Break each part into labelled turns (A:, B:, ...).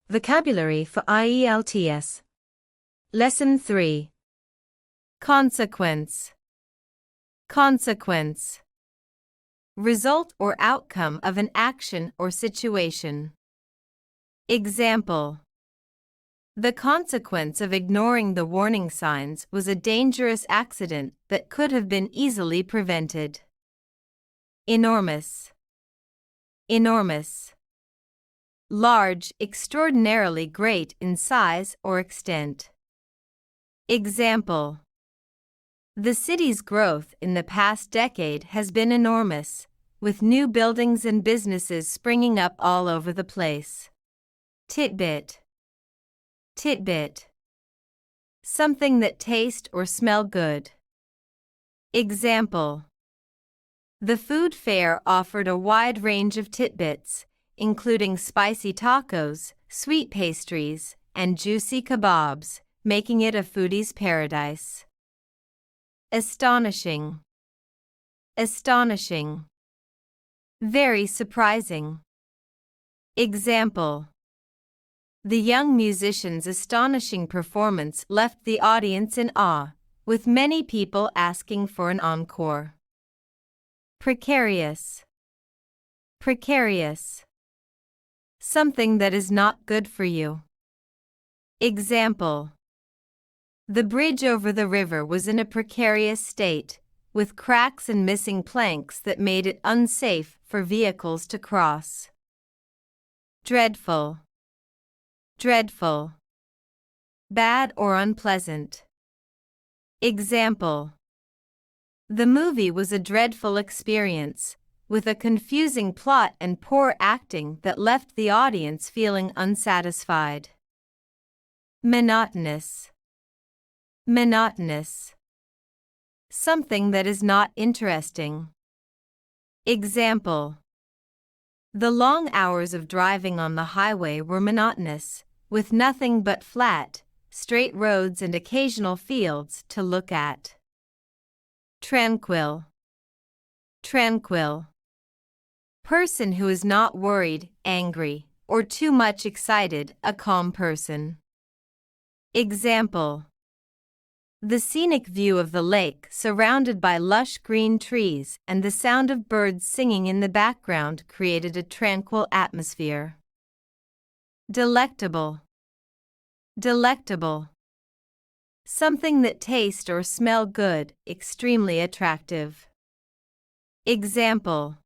A: Vocabulary for IELTS. Lesson 3.
B: Consequence. Consequence. Result or outcome of an action or situation. Example. The consequence of ignoring the warning signs was a dangerous accident that could have been easily prevented. Enormous. Enormous. Large, extraordinarily great in size or extent. Example. The city's growth in the past decade has been enormous, with new buildings and businesses springing up all over the place. Tidbit. Tidbit. Something that taste or smell good. Example. The food fair offered a wide range of tidbits, including spicy tacos, sweet pastries, and juicy kebabs, making it a foodie's paradise. Astonishing. Astonishing. Very surprising. Example. The young musician's astonishing performance left the audience in awe, with many people asking for an encore. Precarious. Precarious. Something that is not good for you. Example. The bridge over the river was in a precarious state, with cracks and missing planks that made it unsafe for vehicles to cross. Dreadful. Dreadful. Bad or unpleasant. Example. The movie was a dreadful experience, with a confusing plot and poor acting that left the audience feeling unsatisfied. Monotonous. Monotonous. Something that is not interesting. Example. The long hours of driving on the highway were monotonous, with nothing but flat, straight roads and occasional fields to look at. Tranquil. Tranquil. Person who is not worried, angry, or too much excited, a calm person. Example. The scenic view of the lake surrounded by lush green trees and the sound of birds singing in the background created a tranquil atmosphere. Delectable. Delectable. Something that tastes or smell good, extremely attractive. Example.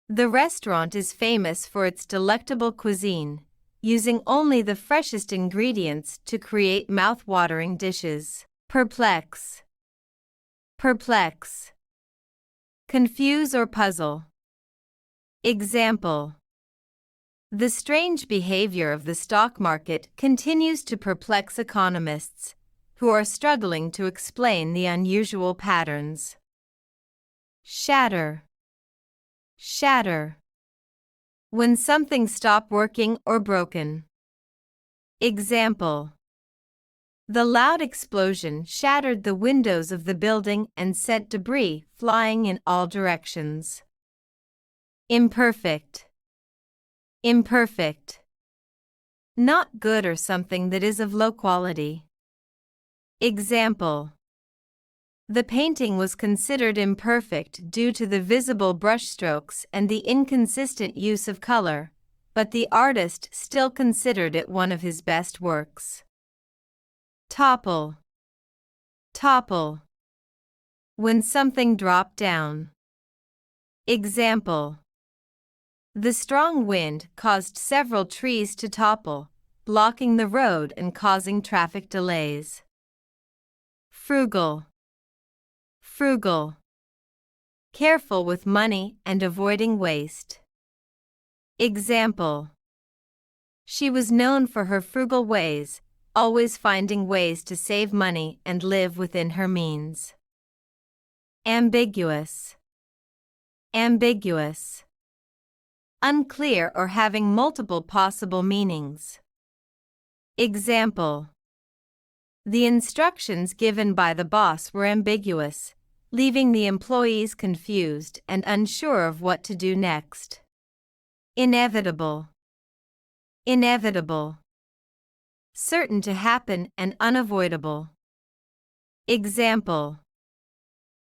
B: The restaurant is famous for its delectable cuisine, using only the freshest ingredients to create mouth-watering dishes. Perplex. Perplex. Confuse or puzzle. Example. The strange behavior of the stock market continues to perplex economists, who are struggling to explain the unusual patterns. Shatter. Shatter. When something stops working or broken. Example. The loud explosion shattered the windows of the building and sent debris flying in all directions. Imperfect. Imperfect. Not good or something that is of low quality. Example. The painting was considered imperfect due to the visible brushstrokes and the inconsistent use of color, but the artist still considered it one of his best works. Topple. Topple. When something dropped down. Example. The strong wind caused several trees to topple, blocking the road and causing traffic delays. Frugal. Frugal. Careful with money and avoiding waste. Example. She was known for her frugal ways, always finding ways to save money and live within her means. Ambiguous. Ambiguous. Unclear or having multiple possible meanings. Example. The instructions given by the boss were ambiguous, leaving the employees confused and unsure of what to do next. Inevitable. inevitable, certain to happen and unavoidable. Example: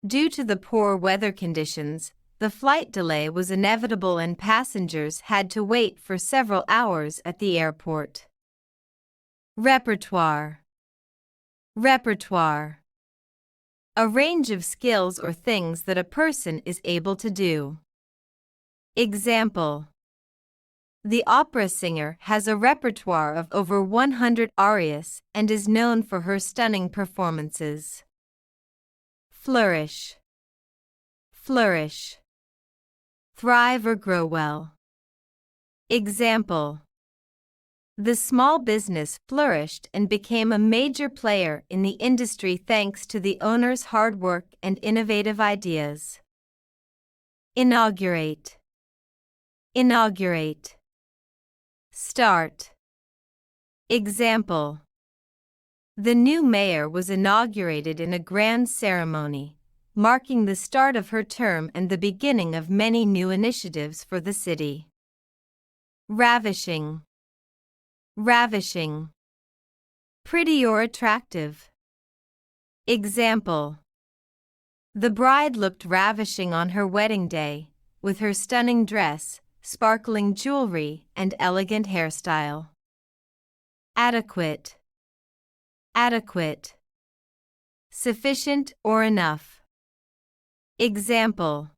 B: due to the poor weather conditions, the flight delay was inevitable and passengers had to wait for several hours at the airport. Repertoire. Repertoire. A range of skills or things that a person is able to do. Example: the opera singer has a repertoire of over 100 arias and is known for her stunning performances. Flourish. Flourish. Thrive or grow well. Example: the small business flourished and became a major player in the industry thanks to the owner's hard work and innovative ideas. Inaugurate. Inaugurate. Start. Example: the new mayor was inaugurated in a grand ceremony, marking the start of her term and the beginning of many new initiatives for the city. Ravishing. Ravishing. Pretty or attractive. Example: the bride looked ravishing on her wedding day, with her stunning dress, sparkling jewelry, and elegant hairstyle. Adequate. Adequate. Sufficient or enough. Example: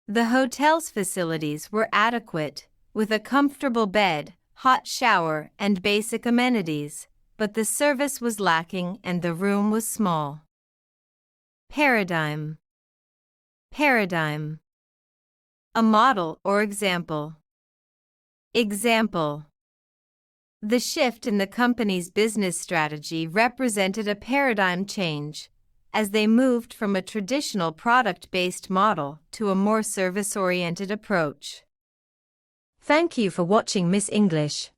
B: the hotel's facilities were adequate, with a comfortable bed, hot shower, and basic amenities, but the service was lacking and the room was small. Paradigm. Paradigm. A model or example. Example: the shift in the company's business strategy represented a paradigm change, as they moved from a traditional product-based model to a more service-oriented approach.
A: Thank you for watching Miss English.